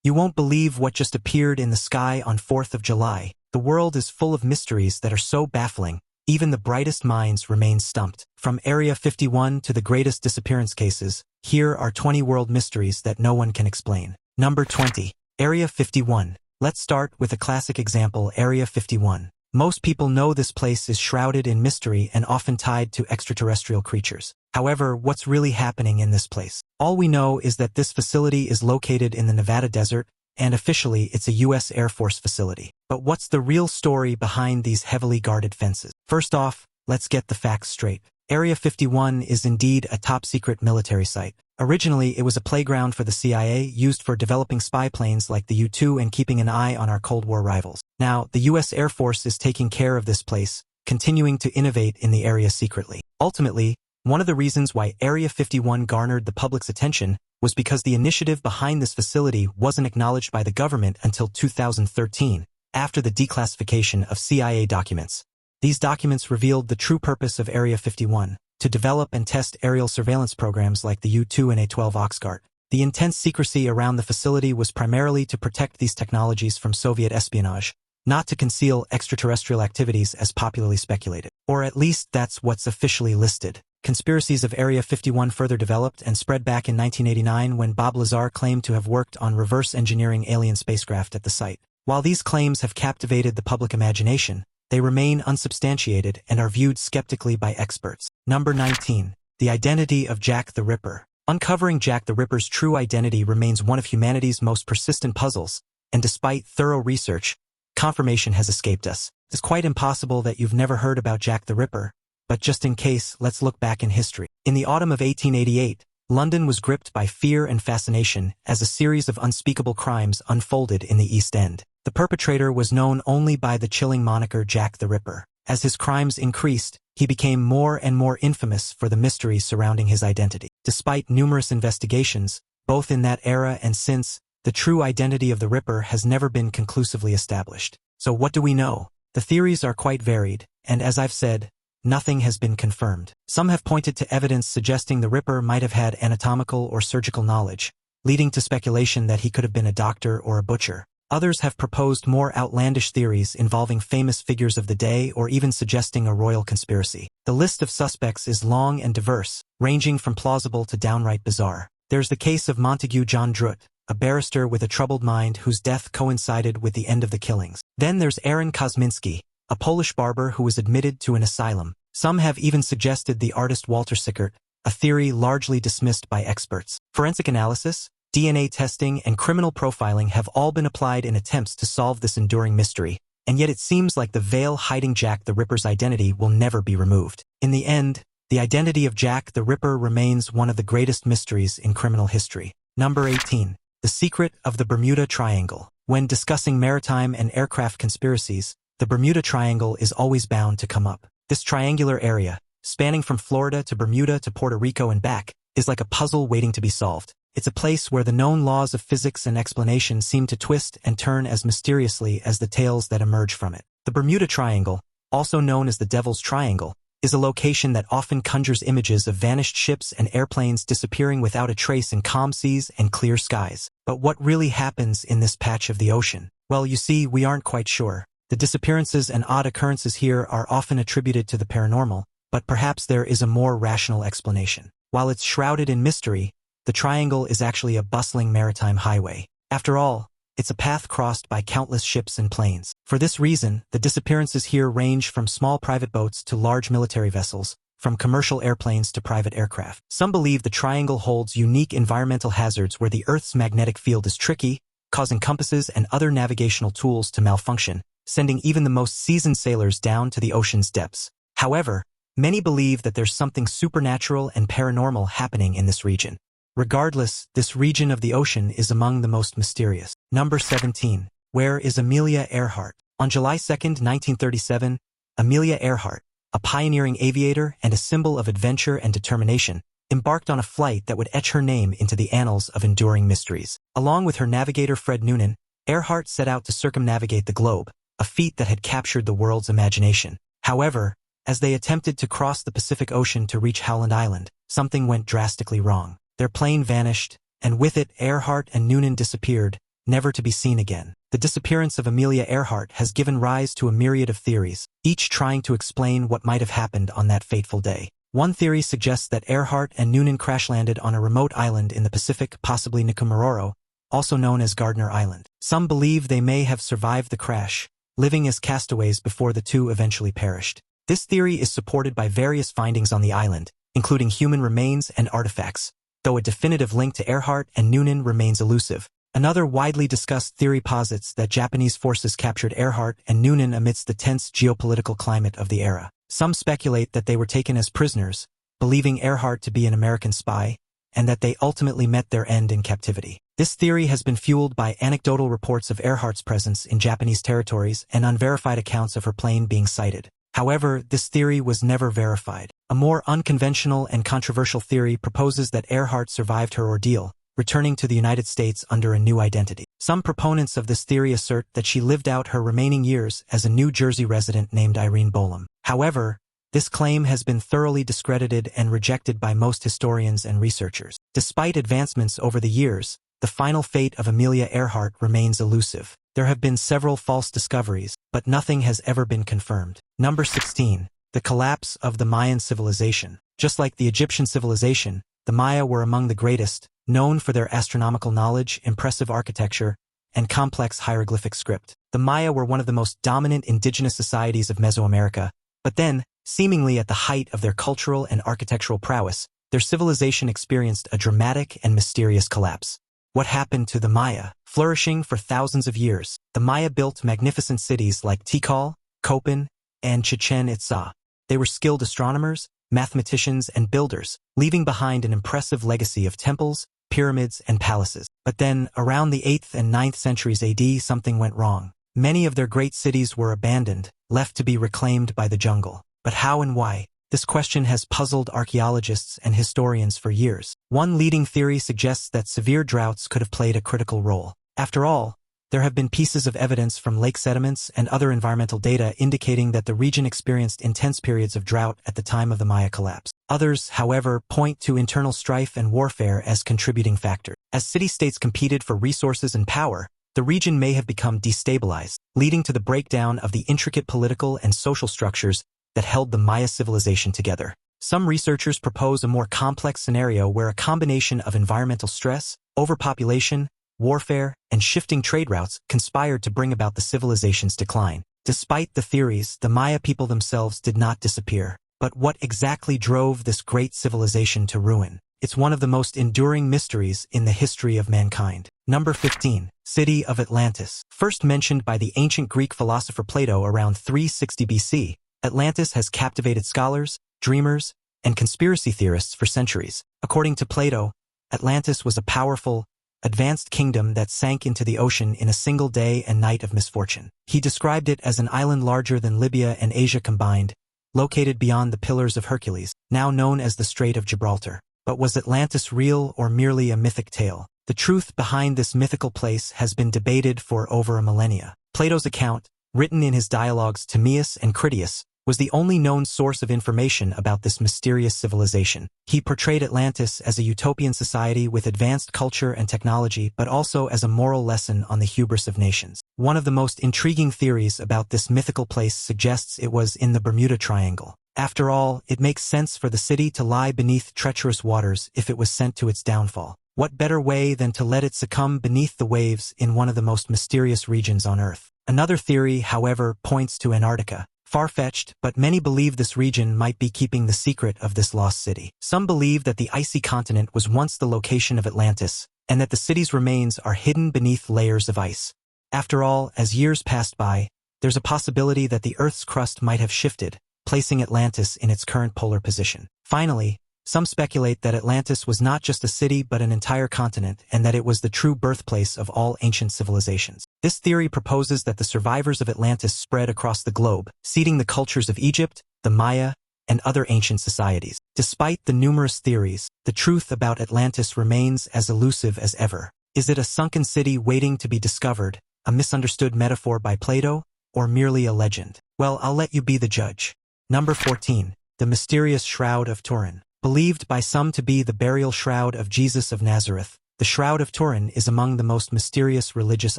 You won't believe what just appeared in the sky on 4th of July. The world is full of mysteries that are so baffling, even the brightest minds remain stumped. From Area 51 to the greatest disappearance cases, here are 20 world mysteries that no one can explain. Number 20. Area 51. Let's start with a classic example, Area 51. Most people know this place is shrouded in mystery and often tied to extraterrestrial creatures. However, what's really happening in this place? All we know is that this facility is located in the Nevada desert, and officially it's a U.S. Air Force facility. But what's the real story behind these heavily guarded fences? First off, let's get the facts straight. Area 51 is indeed a top-secret military site. Originally, it was a playground for the CIA, used for developing spy planes like the U-2 and keeping an eye on our Cold War rivals. Now, the U.S. Air Force is taking care of this place, continuing to innovate in the area secretly. Ultimately, one of the reasons why Area 51 garnered the public's attention was because the initiative behind this facility wasn't acknowledged by the government until 2013, after the declassification of CIA documents. These documents revealed the true purpose of Area 51, to develop and test aerial surveillance programs like the U-2 and A-12 Oxguard. The intense secrecy around the facility was primarily to protect these technologies from Soviet espionage, not to conceal extraterrestrial activities as popularly speculated. Or at least that's what's officially listed. Conspiracies of Area 51 further developed and spread back in 1989 when Bob Lazar claimed to have worked on reverse engineering alien spacecraft at the site. While these claims have captivated the public imagination, they remain unsubstantiated and are viewed skeptically by experts. Number 19. The identity of Jack the Ripper. Uncovering Jack the Ripper's true identity remains one of humanity's most persistent puzzles, and despite thorough research, confirmation has escaped us. It's quite impossible that you've never heard about Jack the Ripper, but just in case, let's look back in history. In the autumn of 1888, London was gripped by fear and fascination as a series of unspeakable crimes unfolded in the East End. The perpetrator was known only by the chilling moniker Jack the Ripper. As his crimes increased, he became more and more infamous for the mysteries surrounding his identity. Despite numerous investigations, both in that era and since, the true identity of the Ripper has never been conclusively established. So what do we know? The theories are quite varied, and as I've said, nothing has been confirmed. Some have pointed to evidence suggesting the Ripper might have had anatomical or surgical knowledge, leading to speculation that he could have been a doctor or a butcher. Others have proposed more outlandish theories involving famous figures of the day or even suggesting a royal conspiracy. The list of suspects is long and diverse, ranging from plausible to downright bizarre. There's the case of Montague John Druitt, a barrister with a troubled mind whose death coincided with the end of the killings. Then there's Aaron Kosminski, a Polish barber who was admitted to an asylum. Some have even suggested the artist Walter Sickert, a theory largely dismissed by experts. Forensic analysis, DNA testing, and criminal profiling have all been applied in attempts to solve this enduring mystery, and yet it seems like the veil hiding Jack the Ripper's identity will never be removed. In the end, the identity of Jack the Ripper remains one of the greatest mysteries in criminal history. Number 18. The secret of the Bermuda Triangle. When discussing maritime and aircraft conspiracies, the Bermuda Triangle is always bound to come up. This triangular area, spanning from Florida to Bermuda to Puerto Rico and back, is like a puzzle waiting to be solved. It's a place where the known laws of physics and explanation seem to twist and turn as mysteriously as the tales that emerge from it. The Bermuda Triangle, also known as the Devil's Triangle, is a location that often conjures images of vanished ships and airplanes disappearing without a trace in calm seas and clear skies. But what really happens in this patch of the ocean? Well, you see, we aren't quite sure. The disappearances and odd occurrences here are often attributed to the paranormal, but perhaps there is a more rational explanation. While it's shrouded in mystery, the triangle is actually a bustling maritime highway. After all, it's a path crossed by countless ships and planes. For this reason, the disappearances here range from small private boats to large military vessels, from commercial airplanes to private aircraft. Some believe the triangle holds unique environmental hazards where the Earth's magnetic field is tricky, causing compasses and other navigational tools to malfunction, sending even the most seasoned sailors down to the ocean's depths. However, many believe that there's something supernatural and paranormal happening in this region. Regardless, this region of the ocean is among the most mysterious. Number 17. Where is Amelia Earhart? On July 2, 1937, Amelia Earhart, a pioneering aviator and a symbol of adventure and determination, embarked on a flight that would etch her name into the annals of enduring mysteries. Along with her navigator Fred Noonan, Earhart set out to circumnavigate the globe, a feat that had captured the world's imagination. However, as they attempted to cross the Pacific Ocean to reach Howland Island, something went drastically wrong. Their plane vanished, and with it Earhart and Noonan disappeared, never to be seen again. The disappearance of Amelia Earhart has given rise to a myriad of theories, each trying to explain what might have happened on that fateful day. One theory suggests that Earhart and Noonan crash-landed on a remote island in the Pacific, possibly Nikumaroro, also known as Gardner Island. Some believe they may have survived the crash, living as castaways before the two eventually perished. This theory is supported by various findings on the island, including human remains and artifacts, though a definitive link to Earhart and Noonan remains elusive. Another widely discussed theory posits that Japanese forces captured Earhart and Noonan amidst the tense geopolitical climate of the era. Some speculate that they were taken as prisoners, believing Earhart to be an American spy, and that they ultimately met their end in captivity. This theory has been fueled by anecdotal reports of Earhart's presence in Japanese territories and unverified accounts of her plane being sighted. However, this theory was never verified. A more unconventional and controversial theory proposes that Earhart survived her ordeal, returning to the United States under a new identity. Some proponents of this theory assert that she lived out her remaining years as a New Jersey resident named Irene Bolam. However, this claim has been thoroughly discredited and rejected by most historians and researchers. Despite advancements over the years, the final fate of Amelia Earhart remains elusive. There have been several false discoveries, but nothing has ever been confirmed. Number 16. The collapse of the Mayan civilization. Just like the Egyptian civilization, the Maya were among the greatest, known for their astronomical knowledge, impressive architecture, and complex hieroglyphic script. The Maya were one of the most dominant indigenous societies of Mesoamerica, but then, seemingly at the height of their cultural and architectural prowess, their civilization experienced a dramatic and mysterious collapse. What happened to the Maya? Flourishing for thousands of years, the Maya built magnificent cities like Tikal, Copan, and Chichen Itza. They were skilled astronomers, mathematicians, and builders, leaving behind an impressive legacy of temples, pyramids, and palaces. But then, around the 8th and 9th centuries AD, something went wrong. Many of their great cities were abandoned, left to be reclaimed by the jungle. But how and why? This question has puzzled archaeologists and historians for years. One leading theory suggests that severe droughts could have played a critical role. After all, there have been pieces of evidence from lake sediments and other environmental data indicating that the region experienced intense periods of drought at the time of the Maya collapse. Others, however, point to internal strife and warfare as contributing factors. As city-states competed for resources and power, the region may have become destabilized, leading to the breakdown of the intricate political and social structures that held the Maya civilization together. Some researchers propose a more complex scenario where a combination of environmental stress, overpopulation, warfare, and shifting trade routes conspired to bring about the civilization's decline. Despite the theories, the Maya people themselves did not disappear. But what exactly drove this great civilization to ruin? It's one of the most enduring mysteries in the history of mankind. Number 15. City of Atlantis. First mentioned by the ancient Greek philosopher Plato around 360 BC, Atlantis has captivated scholars, dreamers, and conspiracy theorists for centuries. According to Plato, Atlantis was a powerful, advanced kingdom that sank into the ocean in a single day and night of misfortune. He described it as an island larger than Libya and Asia combined, located beyond the Pillars of Hercules, now known as the Strait of Gibraltar. But was Atlantis real or merely a mythic tale? The truth behind this mythical place has been debated for over a millennia. Plato's account, written in his dialogues Timaeus and Critias, was the only known source of information about this mysterious civilization. He portrayed Atlantis as a utopian society with advanced culture and technology, but also as a moral lesson on the hubris of nations. One of the most intriguing theories about this mythical place suggests it was in the Bermuda Triangle. After all, it makes sense for the city to lie beneath treacherous waters if it was sent to its downfall. What better way than to let it succumb beneath the waves in one of the most mysterious regions on Earth? Another theory, however, points to Antarctica. Far-fetched, but many believe this region might be keeping the secret of this lost city. Some believe that the icy continent was once the location of Atlantis, and that the city's remains are hidden beneath layers of ice. After all, as years passed by, there's a possibility that the Earth's crust might have shifted, placing Atlantis in its current polar position. Finally, some speculate that Atlantis was not just a city but an entire continent, and that it was the true birthplace of all ancient civilizations. This theory proposes that the survivors of Atlantis spread across the globe, seeding the cultures of Egypt, the Maya, and other ancient societies. Despite the numerous theories, the truth about Atlantis remains as elusive as ever. Is it a sunken city waiting to be discovered, a misunderstood metaphor by Plato, or merely a legend? Well, I'll let you be the judge. Number 14. The mysterious Shroud of Torin. Believed by some to be the burial shroud of Jesus of Nazareth, the Shroud of Torin is among the most mysterious religious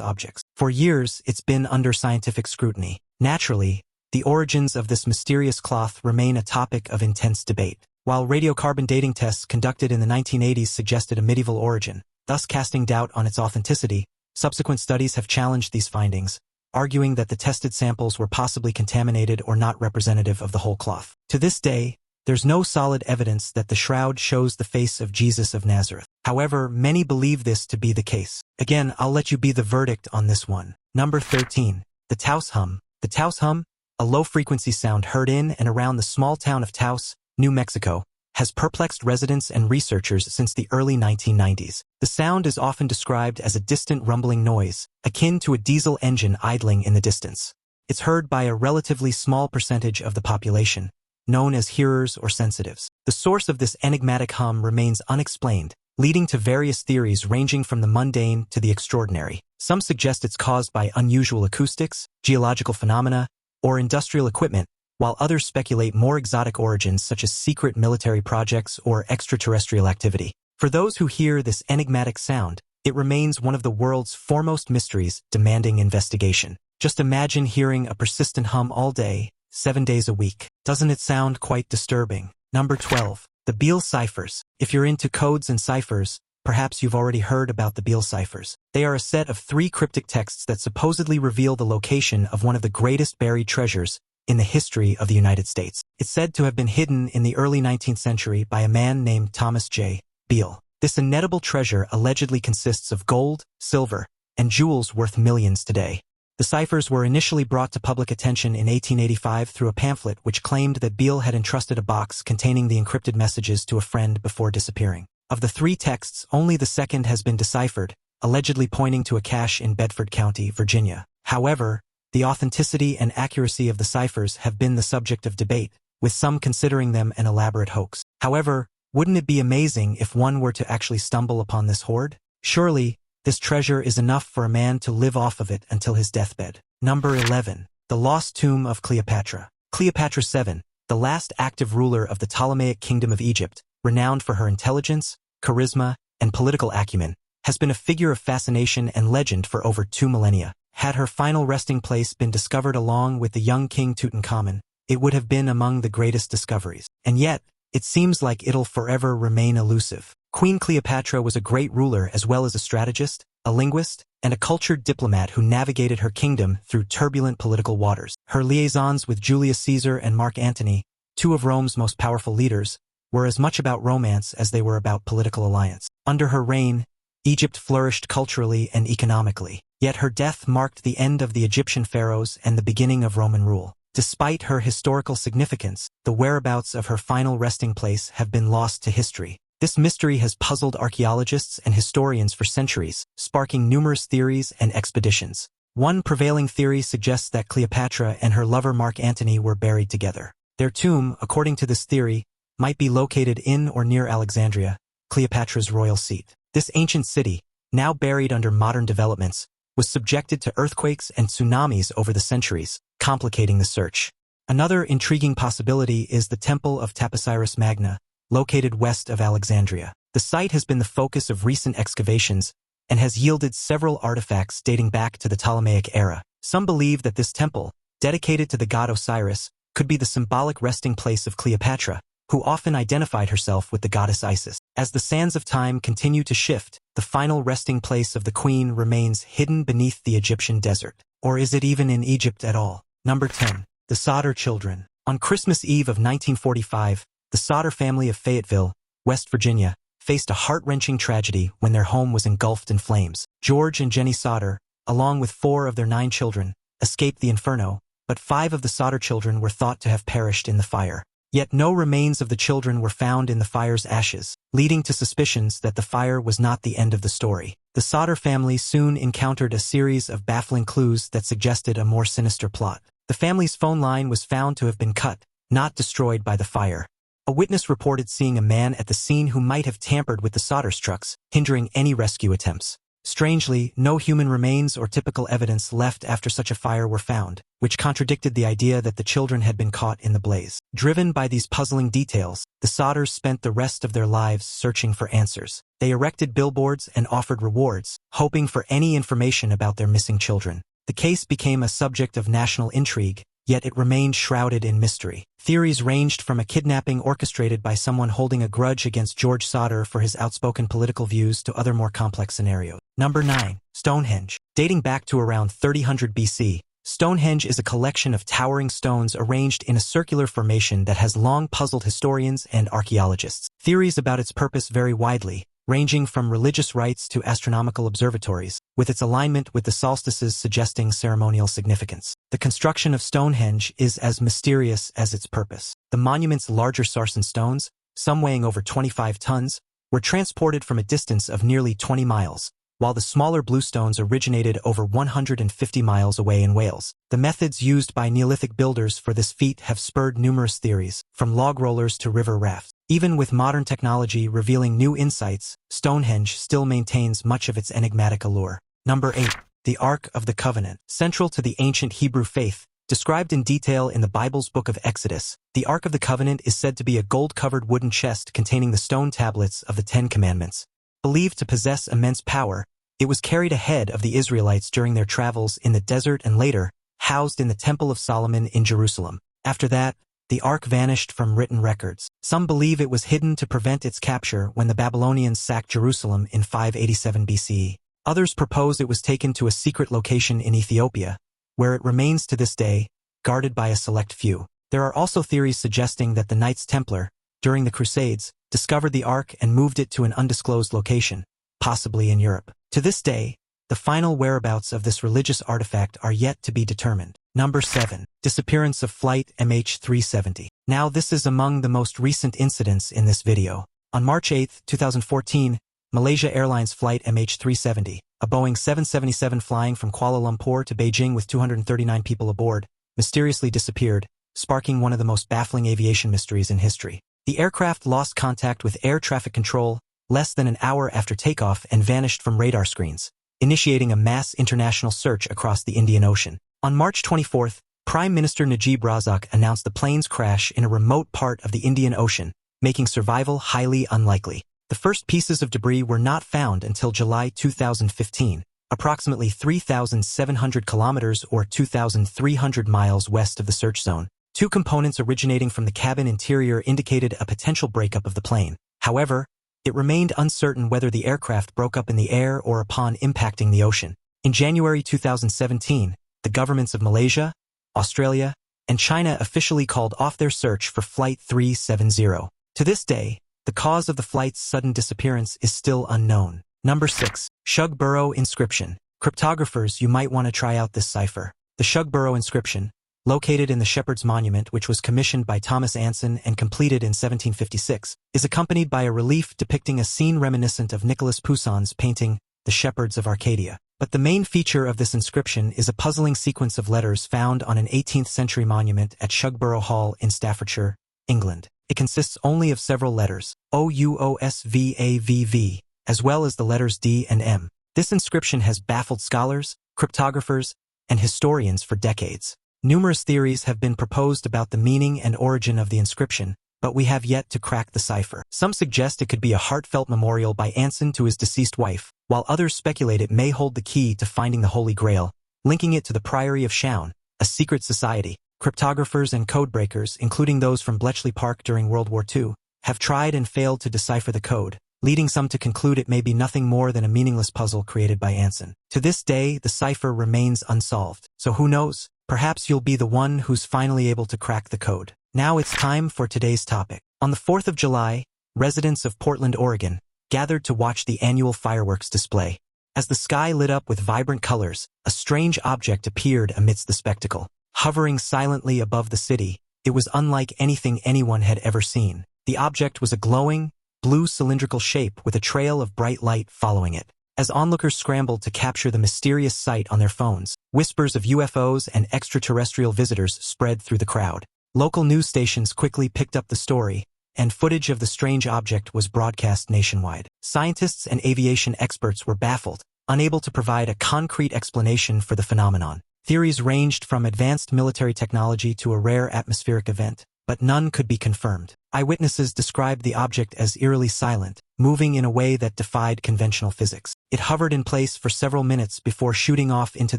objects. For years, it's been under scientific scrutiny. Naturally, the origins of this mysterious cloth remain a topic of intense debate. While radiocarbon dating tests conducted in the 1980s suggested a medieval origin, thus casting doubt on its authenticity, subsequent studies have challenged these findings, arguing that the tested samples were possibly contaminated or not representative of the whole cloth. To this day, there's no solid evidence that the shroud shows the face of Jesus of Nazareth. However, many believe this to be the case. Again, I'll let you be the verdict on this one. Number 13. The Taos hum. The Taos hum, a low-frequency sound heard in and around the small town of Taos, New Mexico, has perplexed residents and researchers since the early 1990s. The sound is often described as a distant rumbling noise, akin to a diesel engine idling in the distance. It's heard by a relatively small percentage of the population, known as hearers or sensitives. The source of this enigmatic hum remains unexplained, leading to various theories ranging from the mundane to the extraordinary. Some suggest it's caused by unusual acoustics, geological phenomena, or industrial equipment, while others speculate more exotic origins such as secret military projects or extraterrestrial activity. For those who hear this enigmatic sound, it remains one of the world's foremost mysteries demanding investigation. Just imagine hearing a persistent hum all day, 7 days a week. Doesn't it sound quite disturbing? Number 12. The Beal Ciphers. If you're into codes and ciphers, perhaps you've already heard about the Beal Ciphers. They are a set of 3 cryptic texts that supposedly reveal the location of one of the greatest buried treasures in the history of the United States. It's said to have been hidden in the early 19th century by a man named Thomas J. Beal. This inettable treasure allegedly consists of gold, silver, and jewels worth millions today. The ciphers were initially brought to public attention in 1885 through a pamphlet which claimed that Beal had entrusted a box containing the encrypted messages to a friend before disappearing. Of the 3 texts, only the second has been deciphered, allegedly pointing to a cache in Bedford County, Virginia. However, the authenticity and accuracy of the ciphers have been the subject of debate, with some considering them an elaborate hoax. However, wouldn't it be amazing if one were to actually stumble upon this hoard? Surely, this treasure is enough for a man to live off of it until his deathbed. Number 11. The Lost Tomb of Cleopatra. Cleopatra VII, the last active ruler of the Ptolemaic Kingdom of Egypt, renowned for her intelligence, charisma, and political acumen, has been a figure of fascination and legend for over 2 millennia. Had her final resting place been discovered along with the young King Tutankhamun, it would have been among the greatest discoveries. And yet, it seems like it'll forever remain elusive. Queen Cleopatra was a great ruler as well as a strategist, a linguist, and a cultured diplomat who navigated her kingdom through turbulent political waters. Her liaisons with Julius Caesar and Mark Antony, 2 of Rome's most powerful leaders, were as much about romance as they were about political alliance. Under her reign, Egypt flourished culturally and economically, yet her death marked the end of the Egyptian pharaohs and the beginning of Roman rule. Despite her historical significance, the whereabouts of her final resting place have been lost to history. This mystery has puzzled archaeologists and historians for centuries, sparking numerous theories and expeditions. One prevailing theory suggests that Cleopatra and her lover Mark Antony were buried together. Their tomb, according to this theory, might be located in or near Alexandria, Cleopatra's royal seat. This ancient city, now buried under modern developments, was subjected to earthquakes and tsunamis over the centuries, complicating the search. Another intriguing possibility is the Temple of Taposiris Magna, located west of Alexandria. The site has been the focus of recent excavations and has yielded several artifacts dating back to the Ptolemaic era. Some believe that this temple, dedicated to the god Osiris, could be the symbolic resting place of Cleopatra, who often identified herself with the goddess Isis. As the sands of time continue to shift, the final resting place of the queen remains hidden beneath the Egyptian desert. Or is it even in Egypt at all? Number 10. The Sodder Children. On Christmas Eve of 1945, the Sodder family of Fayetteville, West Virginia, faced a heart-wrenching tragedy when their home was engulfed in flames. George and Jenny Sodder, along with 4 of their 9 children, escaped the inferno, but 5 of the Sodder children were thought to have perished in the fire. Yet no remains of the children were found in the fire's ashes, leading to suspicions that the fire was not the end of the story. The Sodder family soon encountered a series of baffling clues that suggested a more sinister plot. The family's phone line was found to have been cut, not destroyed by the fire. A witness reported seeing a man at the scene who might have tampered with the Sodder's trucks, hindering any rescue attempts. Strangely, no human remains or typical evidence left after such a fire were found, which contradicted the idea that the children had been caught in the blaze. Driven by these puzzling details, the Solders spent the rest of their lives searching for answers. They erected billboards and offered rewards, hoping for any information about their missing children. The case became a subject of national intrigue, yet it remained shrouded in mystery. Theories ranged from a kidnapping orchestrated by someone holding a grudge against George Solder for his outspoken political views to other more complex scenarios. Number 9. Stonehenge. Dating back to around 3000 BC, Stonehenge is a collection of towering stones arranged in a circular formation that has long puzzled historians and archaeologists. Theories about its purpose vary widely, ranging from religious rites to astronomical observatories, with its alignment with the solstices suggesting ceremonial significance. The construction of Stonehenge is as mysterious as its purpose. The monument's larger sarsen stones, some weighing over 25 tons, were transported from a distance of nearly 20 miles, while the smaller bluestones originated over 150 miles away in Wales. The methods used by Neolithic builders for this feat have spurred numerous theories, from log rollers to river rafts. Even with modern technology revealing new insights, Stonehenge still maintains much of its enigmatic allure. Number 8. The Ark of the Covenant. Central to the ancient Hebrew faith, described in detail in the Bible's Book of Exodus, the Ark of the Covenant is said to be a gold-covered wooden chest containing the stone tablets of the Ten Commandments. Believed to possess immense power, it was carried ahead of the Israelites during their travels in the desert and later, housed in the Temple of Solomon in Jerusalem. After that, the Ark vanished from written records. Some believe it was hidden to prevent its capture when the Babylonians sacked Jerusalem in 587 BCE. Others propose it was taken to a secret location in Ethiopia, where it remains to this day, guarded by a select few. There are also theories suggesting that the Knights Templar, during the Crusades, discovered the Ark and moved it to an undisclosed location, possibly in Europe. To this day, the final whereabouts of this religious artifact are yet to be determined. Number 7. Disappearance of Flight MH370. Now this is among the most recent incidents in this video. On March 8, 2014, Malaysia Airlines Flight MH370, a Boeing 777 flying from Kuala Lumpur to Beijing with 239 people aboard, mysteriously disappeared, sparking one of the most baffling aviation mysteries in history. The aircraft lost contact with air traffic control less than an hour after takeoff and vanished from radar screens, initiating a mass international search across the Indian Ocean. On March 24, Prime Minister Najib Razak announced the plane's crash in a remote part of the Indian Ocean, making survival highly unlikely. The first pieces of debris were not found until July 2015, approximately 3,700 kilometers or 2,300 miles west of the search zone. Two components originating from the cabin interior indicated a potential breakup of the plane. However, it remained uncertain whether the aircraft broke up in the air or upon impacting the ocean. In January 2017, the governments of Malaysia, Australia, and China officially called off their search for Flight 370. To this day, the cause of the flight's sudden disappearance is still unknown. Number 6. Shug Burrow Inscription. Cryptographers, you might want to try out this cipher. The Shug Burrow Inscription, located in the Shepherd's Monument, which was commissioned by Thomas Anson and completed in 1756, is accompanied by a relief depicting a scene reminiscent of Nicholas Poussin's painting, The Shepherds of Arcadia. But the main feature of this inscription is a puzzling sequence of letters found on an 18th-century monument at Shugborough Hall in Staffordshire, England. It consists only of several letters, OUOSVAVV, as well as the letters D and M. This inscription has baffled scholars, cryptographers, and historians for decades. Numerous theories have been proposed about the meaning and origin of the inscription, but we have yet to crack the cipher. Some suggest it could be a heartfelt memorial by Anson to his deceased wife, while others speculate it may hold the key to finding the Holy Grail, linking it to the Priory of Shaun, a secret society. Cryptographers and codebreakers, including those from Bletchley Park during World War II, have tried and failed to decipher the code, leading some to conclude it may be nothing more than a meaningless puzzle created by Anson. To this day, the cipher remains unsolved, so who knows? Perhaps you'll be the one who's finally able to crack the code. Now it's time for today's topic. On the 4th of July, residents of Portland, Oregon, gathered to watch the annual fireworks display. As the sky lit up with vibrant colors, a strange object appeared amidst the spectacle. Hovering silently above the city, it was unlike anything anyone had ever seen. The object was a glowing, blue cylindrical shape with a trail of bright light following it. As onlookers scrambled to capture the mysterious sight on their phones, whispers of UFOs and extraterrestrial visitors spread through the crowd. Local news stations quickly picked up the story, and footage of the strange object was broadcast nationwide. Scientists and aviation experts were baffled, unable to provide a concrete explanation for the phenomenon. Theories ranged from advanced military technology to a rare atmospheric event, but none could be confirmed. Eyewitnesses described the object as eerily silent, moving in a way that defied conventional physics. It hovered in place for several minutes before shooting off into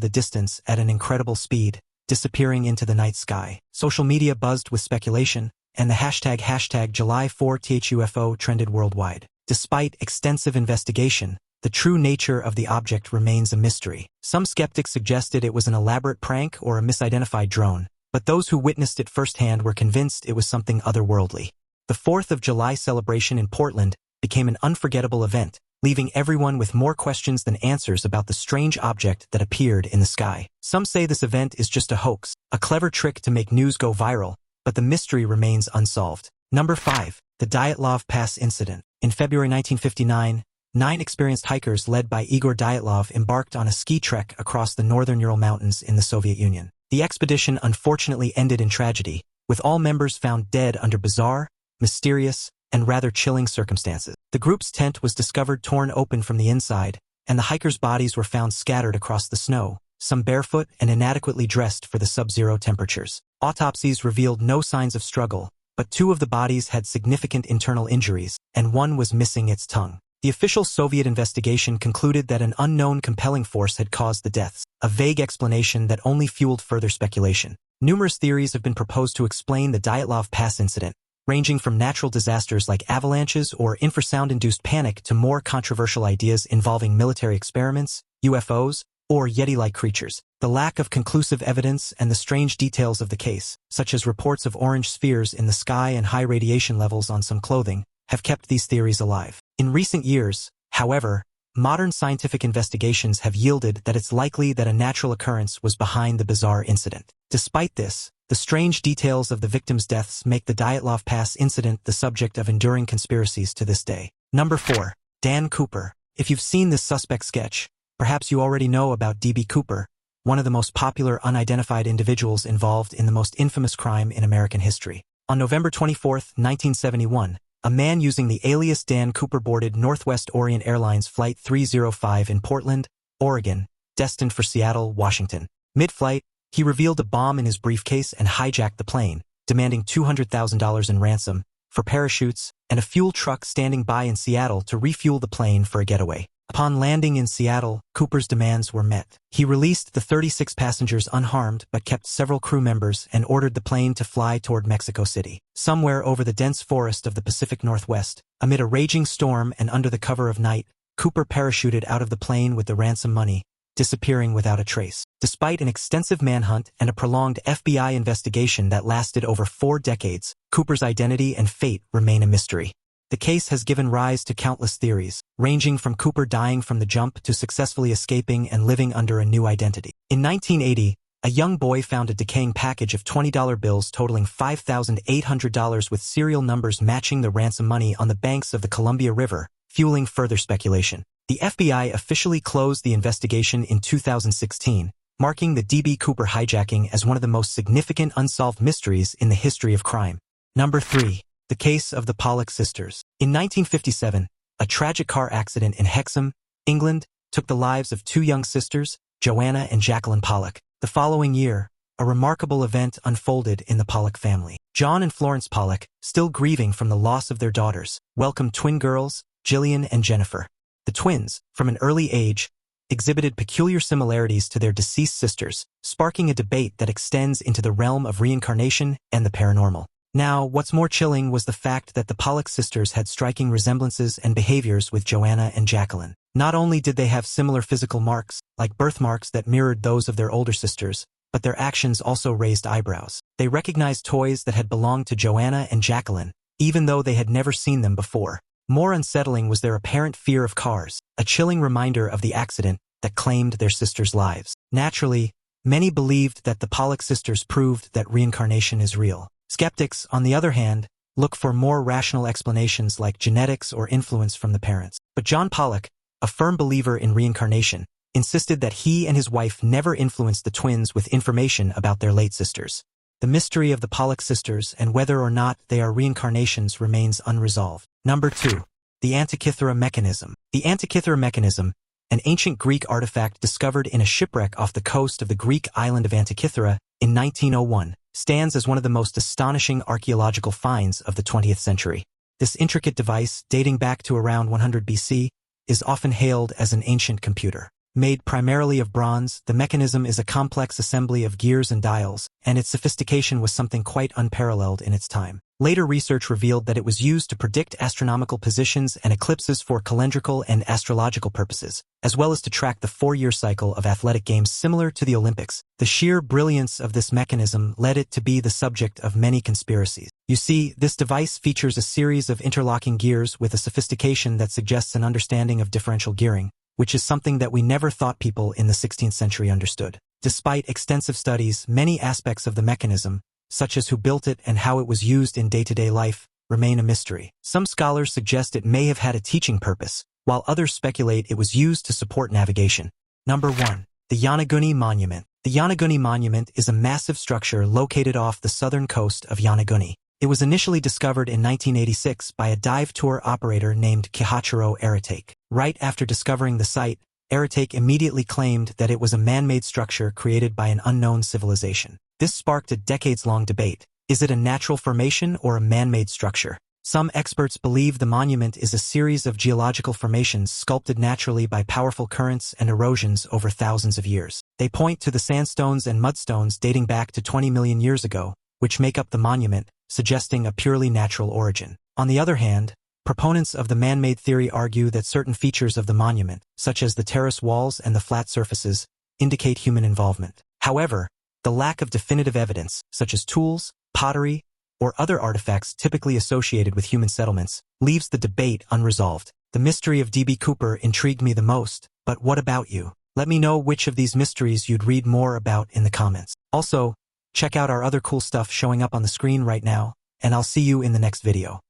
the distance at an incredible speed, disappearing into the night sky. Social media buzzed with speculation, and the hashtag July 4th UFO trended worldwide. Despite extensive investigation, the true nature of the object remains a mystery. Some skeptics suggested it was an elaborate prank or a misidentified drone, but those who witnessed it firsthand were convinced it was something otherworldly. The 4th of July celebration in Portland became an unforgettable event, leaving everyone with more questions than answers about the strange object that appeared in the sky. Some say this event is just a hoax, a clever trick to make news go viral, but the mystery remains unsolved. Number 5. The Dietl Pass Incident. In February 1959, 9 experienced hikers led by Igor Dietl embarked on a ski trek across the northern Ural Mountains in the Soviet Union. The expedition unfortunately ended in tragedy, with all members found dead under bizarre, mysterious, and rather chilling circumstances. The group's tent was discovered torn open from the inside, and the hikers' bodies were found scattered across the snow, some barefoot and inadequately dressed for the sub-zero temperatures. Autopsies revealed no signs of struggle, but 2 of the bodies had significant internal injuries, and 1 was missing its tongue. The official Soviet investigation concluded that an unknown compelling force had caused the deaths, a vague explanation that only fueled further speculation. Numerous theories have been proposed to explain the Dietl Pass incident, ranging from natural disasters like avalanches or infrasound-induced panic to more controversial ideas involving military experiments, UFOs, or Yeti-like creatures. The lack of conclusive evidence and the strange details of the case, such as reports of orange spheres in the sky and high radiation levels on some clothing, have kept these theories alive. In recent years, however, modern scientific investigations have yielded that it's likely that a natural occurrence was behind the bizarre incident. Despite this, the strange details of the victims' deaths make the Dietl Pass incident the subject of enduring conspiracies to this day. Number 4. Dan Cooper. If you've seen this suspect sketch, perhaps you already know about D.B. Cooper, one of the most popular unidentified individuals involved in the most infamous crime in American history. On November 24, 1971, a man using the alias Dan Cooper boarded Northwest Orient Airlines Flight 305 in Portland, Oregon, destined for Seattle, Washington. Mid-flight, he revealed a bomb in his briefcase and hijacked the plane, demanding $200,000 in ransom, for parachutes, and a fuel truck standing by in Seattle to refuel the plane for a getaway. Upon landing in Seattle, Cooper's demands were met. He released the 36 passengers unharmed but kept several crew members and ordered the plane to fly toward Mexico City. Somewhere over the dense forest of the Pacific Northwest, amid a raging storm and under the cover of night, Cooper parachuted out of the plane with the ransom money, disappearing without a trace. Despite an extensive manhunt and a prolonged FBI investigation that lasted over 4 decades, Cooper's identity and fate remain a mystery. The case has given rise to countless theories, ranging from Cooper dying from the jump to successfully escaping and living under a new identity. In 1980, a young boy found a decaying package of $20 bills totaling $5,800 with serial numbers matching the ransom money on the banks of the Columbia River, fueling further speculation. The FBI officially closed the investigation in 2016, marking the D.B. Cooper hijacking as one of the most significant unsolved mysteries in the history of crime. Number 3. The case of the Pollock Sisters. In 1957, a tragic car accident in Hexham, England, took the lives of 2 young sisters, Joanna and Jacqueline Pollock. The following year, a remarkable event unfolded in the Pollock family. John and Florence Pollock, still grieving from the loss of their daughters, welcomed twin girls, Gillian and Jennifer. The twins, from an early age, exhibited peculiar similarities to their deceased sisters, sparking a debate that extends into the realm of reincarnation and the paranormal. Now, what's more chilling was the fact that the Pollock sisters had striking resemblances and behaviors with Joanna and Jacqueline. Not only did they have similar physical marks, like birthmarks that mirrored those of their older sisters, but their actions also raised eyebrows. They recognized toys that had belonged to Joanna and Jacqueline, even though they had never seen them before. More unsettling was their apparent fear of cars, a chilling reminder of the accident that claimed their sisters' lives. Naturally, many believed that the Pollock sisters proved that reincarnation is real. Skeptics, on the other hand, look for more rational explanations like genetics or influence from the parents. But John Pollock, a firm believer in reincarnation, insisted that he and his wife never influenced the twins with information about their late sisters. The mystery of the Pollock sisters and whether or not they are reincarnations remains unresolved. Number 2. The Antira Mechanism. The Antira Mechanism, an ancient Greek artifact discovered in a shipwreck off the coast of the Greek island of Antikythera in 1901, stands as one of the most astonishing archaeological finds of the 20th century. This intricate device, dating back to around 100 BC, is often hailed as an ancient computer. Made primarily of bronze, the mechanism is a complex assembly of gears and dials, and its sophistication was something quite unparalleled in its time. Later research revealed that it was used to predict astronomical positions and eclipses for calendrical and astrological purposes, as well as to track the 4-year cycle of athletic games similar to the Olympics. The sheer brilliance of this mechanism led it to be the subject of many conspiracies. You see, this device features a series of interlocking gears with a sophistication that suggests an understanding of differential gearing, which is something that we never thought people in the 16th century understood. Despite extensive studies, many aspects of the mechanism, such as who built it and how it was used in day-to-day life, remain a mystery. Some scholars suggest it may have had a teaching purpose, while others speculate it was used to support navigation. Number 1. The Yanagi Monument. The Yanagi Monument is a massive structure located off the southern coast of Yanagi. It was initially discovered in 1986 by a dive tour operator named Earhart. Right after discovering the site, Earhart immediately claimed that it was a man-made structure created by an unknown civilization. This sparked a decades-long debate. Is it a natural formation or a man-made structure? Some experts believe the monument is a series of geological formations sculpted naturally by powerful currents and erosions over thousands of years. They point to the sandstones and mudstones dating back to 20 million years ago, which make up the monument, suggesting a purely natural origin. On the other hand, proponents of the man-made theory argue that certain features of the monument, such as the terrace walls and the flat surfaces, indicate human involvement. However, the lack of definitive evidence, such as tools, pottery, or other artifacts typically associated with human settlements, leaves the debate unresolved. The mystery of D.B. Cooper intrigued me the most, but what about you? Let me know which of these mysteries you'd read more about in the comments. Also, check out our other cool stuff showing up on the screen right now, and I'll see you in the next video.